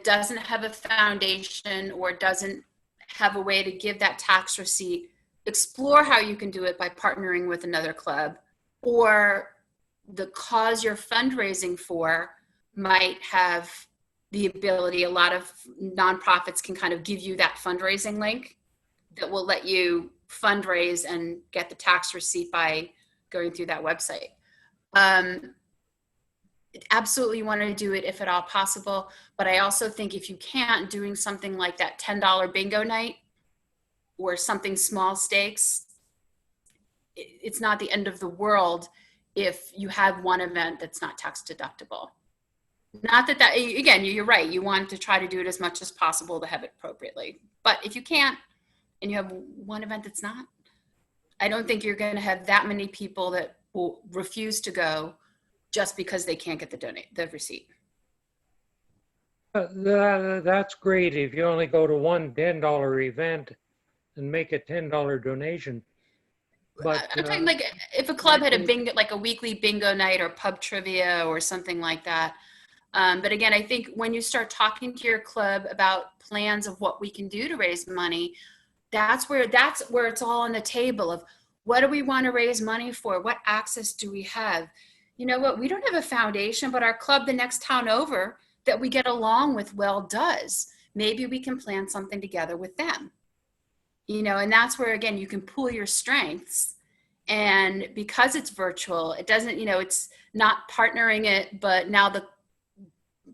doesn't have a foundation or doesn't have a way to give that tax receipt, explore how you can do it by partnering with another club, or the cause you're fundraising for might have the ability. A lot of nonprofits can kind of give you that fundraising link that will let you fundraise and get the tax receipt by going through that website. Absolutely want to do it if at all possible, but I also think if you can't, doing something like that $10 bingo night or something small stakes, it's not the end of the world if you have one event that's not tax deductible. Not that again, you're right, you want to try to do it as much as possible to have it appropriately, but if you can't and you have one event that's not, I don't think you're going to have that many people that will refuse to go just because they can't get the receipt. That's great if you only go to one $10 event and make a $10 donation. But I'm talking like if a club had a bingo, like a weekly bingo night or pub trivia or something like that. But again, I think when you start talking to your club about plans of what we can do to raise money, that's where it's all on the table of what do we want to raise money for? What access do we have? You know what? We don't have a foundation, but our club the next town over that we get along with well does. Maybe we can plan something together with them. You know, and that's where, again, you can pool your strengths. And because it's virtual, it doesn't, it's not partnering it, but now the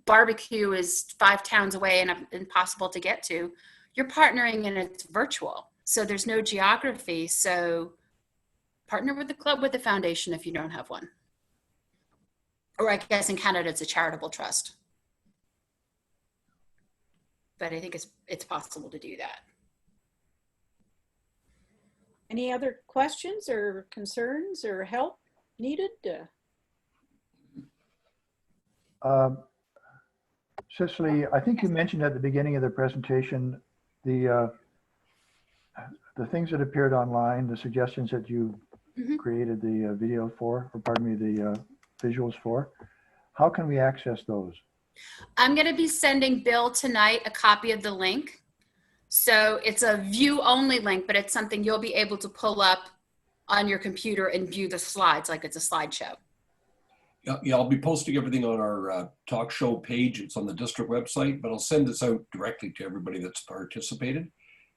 barbecue is 5 towns away and impossible to get to. You're partnering and it's virtual. So there's no geography. So partner with the club, with the foundation if you don't have one. Or I guess in Canada, it's a charitable trust. But I think it's possible to do that. Any other questions or concerns or help needed? Cicely, I think you mentioned at the beginning of the presentation the things that appeared online, the suggestions that you created the video for, or pardon me, the visuals for. How can we access those? I'm going to be sending Bill tonight a copy of the link. So it's a view only link, but it's something you'll be able to pull up on your computer and view the slides like it's a slideshow. Yeah, I'll be posting everything on our talk show page. It's on the district website, but I'll send this out directly to everybody that's participated.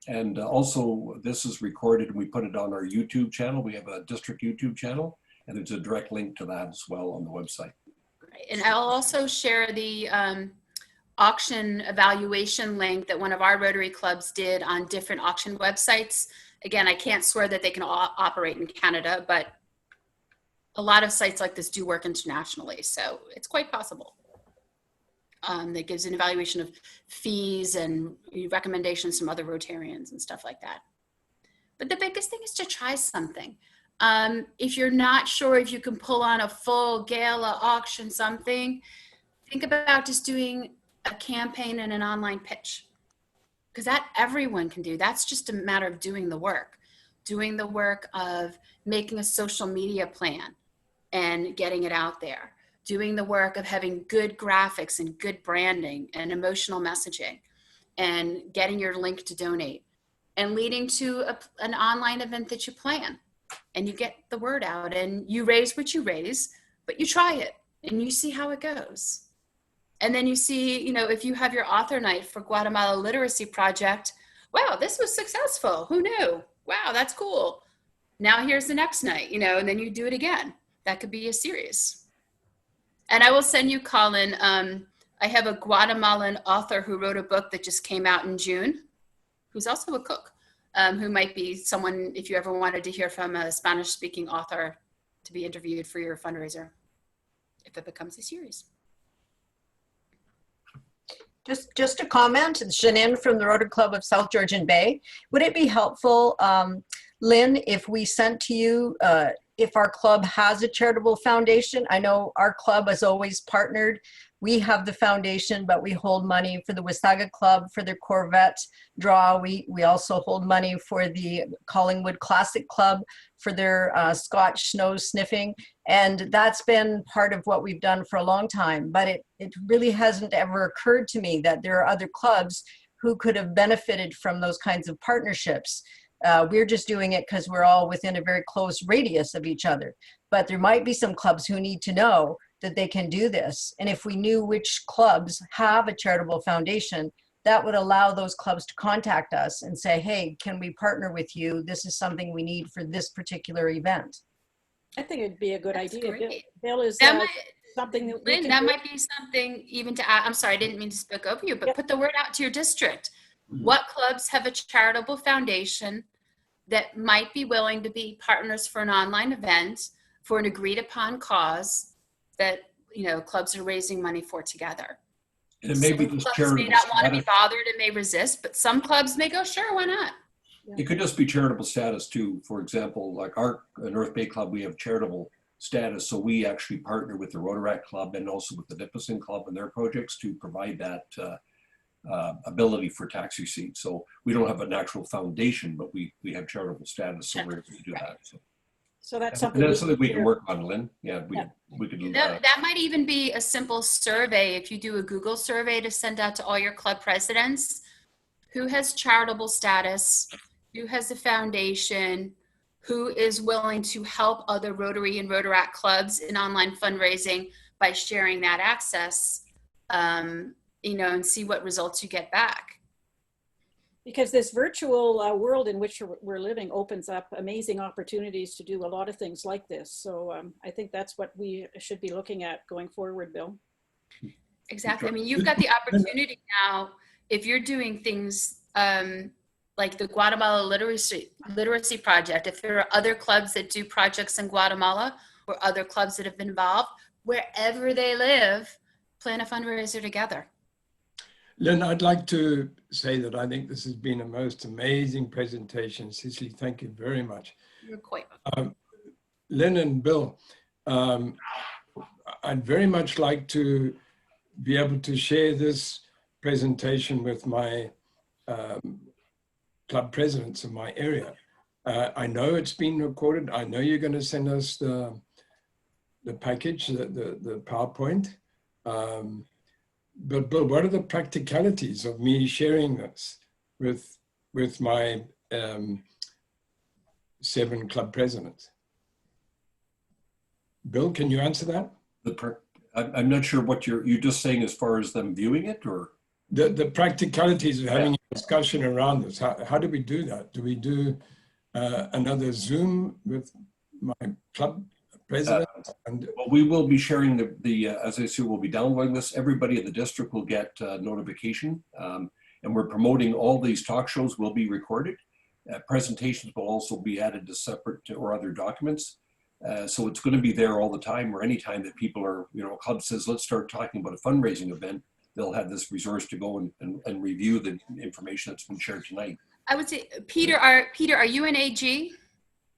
And also, this is recorded and we put it on our YouTube channel. We have a district YouTube channel, and there's a direct link to that as well on the website. Great. And I'll also share the auction evaluation link that one of our Rotary clubs did on different auction websites. Again, I can't swear that they can all operate in Canada, but a lot of sites like this do work internationally, so it's quite possible. That gives an evaluation of fees and recommendations from other Rotarians and stuff like that. But the biggest thing is to try something. If you're not sure if you can pull on a full gala auction something, think about just doing a campaign and an online pitch. Because that everyone can do. That's just a matter of doing the work of making a social media plan and getting it out there, doing the work of having good graphics and good branding and emotional messaging and getting your link to donate and leading to an online event that you plan, and you get the word out and you raise what you raise, but you try it and you see how it goes. And then you see, if you have your author night for Guatemala Literacy Project, wow, this was successful. Who knew? Wow, that's cool. Now here's the next night, and then you do it again. That could be a series. And I will send you, Colin, I have a Guatemalan author who wrote a book that just came out in June, who's also a cook, who might be someone, if you ever wanted to hear from a Spanish-speaking author, to be interviewed for your fundraiser, if it becomes a series. Just a comment, it's Janine from the Rotary Club of South Georgian Bay. Would it be helpful, Lynn, if we sent to you, if our club has a charitable foundation? I know our club has always partnered. We have the foundation, but we hold money for the Wasaga Club for their Corvette draw. We also hold money for the Collingwood Classic Club for their Scotch snow sniffing. And that's been part of what we've done for a long time. But it really hasn't ever occurred to me that there are other clubs who could have benefited from those kinds of partnerships. We're just doing it because we're all within a very close radius of each other. But there might be some clubs who need to know that they can do this. And if we knew which clubs have a charitable foundation, that would allow those clubs to contact us and say, hey, can we partner with you? This is something we need for this particular event. I think it'd be a good That's idea. great. Bill, is That that might, something that we Lynn, can that do? might be something even to add. I'm sorry, I didn't mean to speak over you, but Yep. put the word out to your district. What clubs have a charitable foundation that might be willing to be partners for an online event for an agreed upon cause that, you know, clubs are raising money for together? And it may be Some just clubs may charitable not want to be status. bothered and may resist, but some clubs may go, sure, why not? It could just be charitable status too. For example, like our North Bay Club, we have charitable status. So we actually partner with the Rotary Club and also with the Nipissing Club and their projects to provide that ability for tax receipts. So we don't have an actual foundation, but we have charitable status, so we're able to do that. So that's And something. that's something we can work on, Lynn. Yeah, we could do that. That might even be a simple survey. If you do a Google survey to send out to all your club presidents, who has charitable status, who has a foundation, who is willing to help other Rotary and Rotaract clubs in online fundraising by sharing that access, you know, and see what results you get back. Because this virtual world in which we're living opens up amazing opportunities to do a lot of things like this. So I think that's what we should be looking at going forward, Bill. Exactly. I mean, you've got the opportunity now, if you're doing things like the Guatemala Literacy Project, if there are other clubs that do projects in Guatemala or other clubs that have been involved, wherever they live, plan a fundraiser together. Lynn, I'd like to say that I think this has been a most amazing presentation. Cicely, thank you very much. You're quite Lynn and Bill, I'd very much like to be able to share this presentation with my club presidents in my area. I know it's been recorded. I know you're going to send us the package, the PowerPoint. But Bill, what are the practicalities of me sharing this with my 7 club presidents? Bill, can you answer that? I'm not sure what you're just saying as far as them viewing it, or? The practicalities of having a discussion around this. How do we do that? Do we do another Zoom with my club president? Well, we will be sharing as I say, we'll be downloading this. Everybody in the district will get notification. And we're promoting all these talk shows will be recorded. Presentations will also be added to separate or other documents. So it's going to be there all the time, or anytime that people are, you know, a club says, let's start talking about a fundraising event, they'll have this resource to go and review the information that's been shared tonight. I would say, Peter, are you an AG?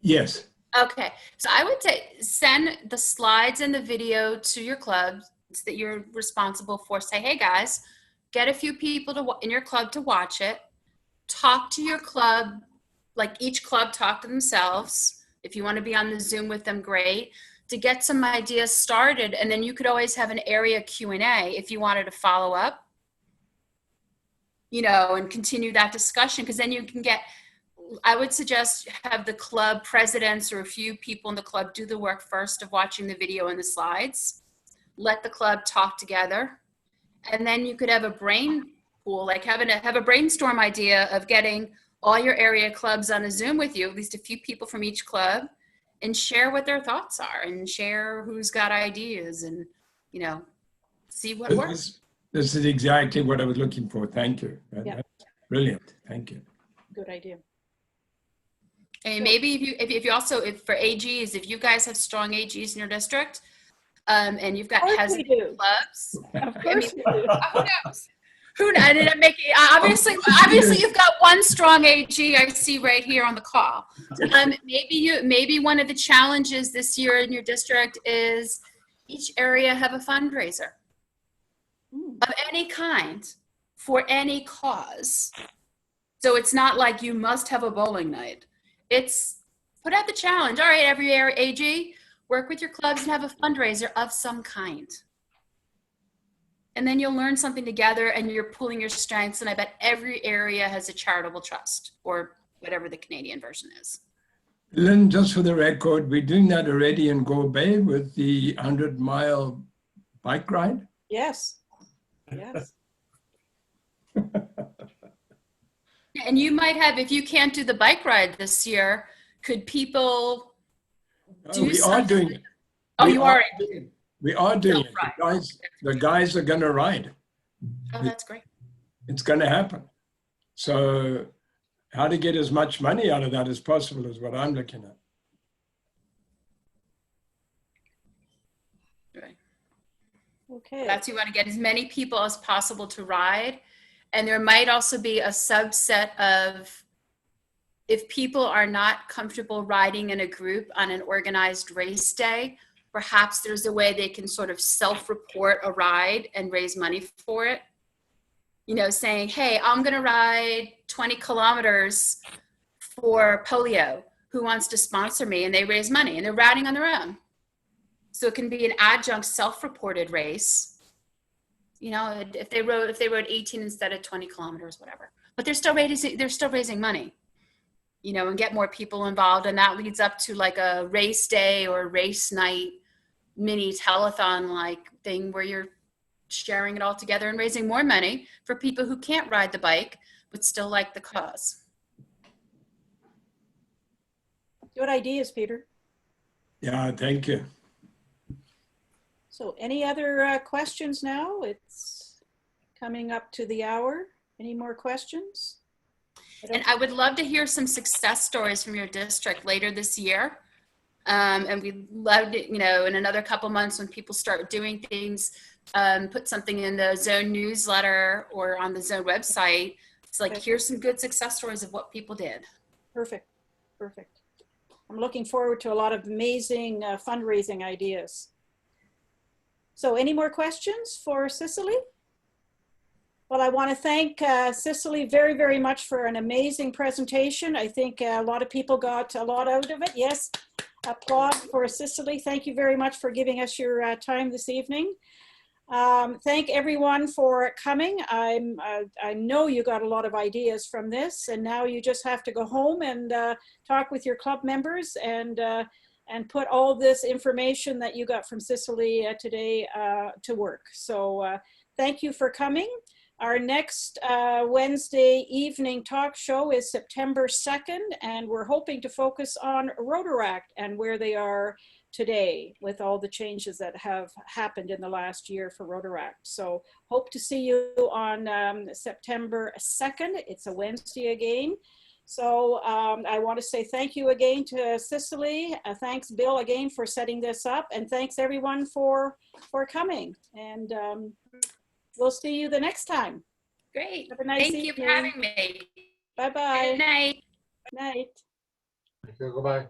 Yes. Okay, so I would say send the slides and the video to your clubs that you're responsible for. Say, hey guys, get a few people in your club to watch it. Talk to your club, like each club talk to themselves. If you want to be on the Zoom with them, great. To get some ideas started, and then you could always have an area Q&A if you wanted to follow up, you know, and continue that discussion, because then you can get, I would suggest have the club presidents or a few people in the club do the work first of watching the video and the slides. Let the club talk together. And then you could have a brain pool, like have a brainstorm idea of getting all your area clubs on a Zoom with you, at least a few people from each club, and share what their thoughts are and share who's got ideas and, you know, see what works. This is exactly what I was looking for. Thank you. Yeah. That's brilliant. Thank you. Good idea. And maybe if you also, for AGs, if you guys have strong AGs in your district, and you've got hesitant clubs, of course we do. Who knows? Who I didn't make it. Obviously you've got one strong AG I see right here on the call. Maybe one of the challenges this year in your district is each area have a fundraiser of any kind for any cause. So it's not like you must have a bowling night. It's put out the challenge. All right, every area AG, work with your clubs and have a fundraiser of some kind. And then you'll learn something together and you're pulling your strengths. And I bet every area has a charitable trust or whatever the Canadian version is. Lynn, just for the record, we're doing that already in Go Bay with the 100-mile bike ride. Yes. Yes. And you might have, if you can't do the bike ride this year, could people do We something? are doing it. Oh, you are. We are doing it. The guys are going to ride. Oh, that's great. It's going to happen. So how to get as much money out of that as possible is what I'm looking at. Right. Okay. That's you want to get as many people as possible to ride. And there might also be a subset of, if people are not comfortable riding in a group on an organized race day, perhaps there's a way they can sort of self-report a ride and raise money for it. You know, saying, hey, I'm going to ride 20 kilometers for polio. Who wants to sponsor me? And they raise money and they're riding on their own. So it can be an adjunct self-reported race. You know, if they rode 18 instead of 20 kilometers, whatever. But they're still raising money. You know, and get more people involved. And that leads up to like a race day or race night mini telethon like thing where you're sharing it all together and raising more money for people who can't ride the bike, but still like the cause. Good ideas, Peter. Yeah, thank you. So any other questions now? It's coming up to the hour. Any more questions? And I would love to hear some success stories from your district later this year. And we'd love to, you know, in another couple months when people start doing things, put something in the Zone newsletter or on the Zone website. It's like, here's some good success stories of what people did. Perfect. Perfect. I'm looking forward to a lot of amazing fundraising ideas. So any more questions for Cicely? Well, I want to thank Cicely very, very much for an amazing presentation. I think a lot of people got a lot out of it. Yes, applaud for Cicely. Thank you very much for giving us your time this evening. Thank everyone for coming. I know you got a lot of ideas from this, and now you just have to go home and talk with your club members and put all this information that you got from Cicely today to work. So thank you for coming. Our next Wednesday evening talk show is September 2nd, and we're hoping to focus on Rotary and where they are today with all the changes that have happened in the last year for Rotary. So hope to see you on September 2nd. It's a Wednesday again. So I want to say thank you again to Cicely. Thanks, Bill, again for setting this up, and thanks everyone for coming. And we'll see you the next time. Great. Have a nice Thank evening. you for having me. Bye-bye. Good night. Night. Thank you. Goodbye.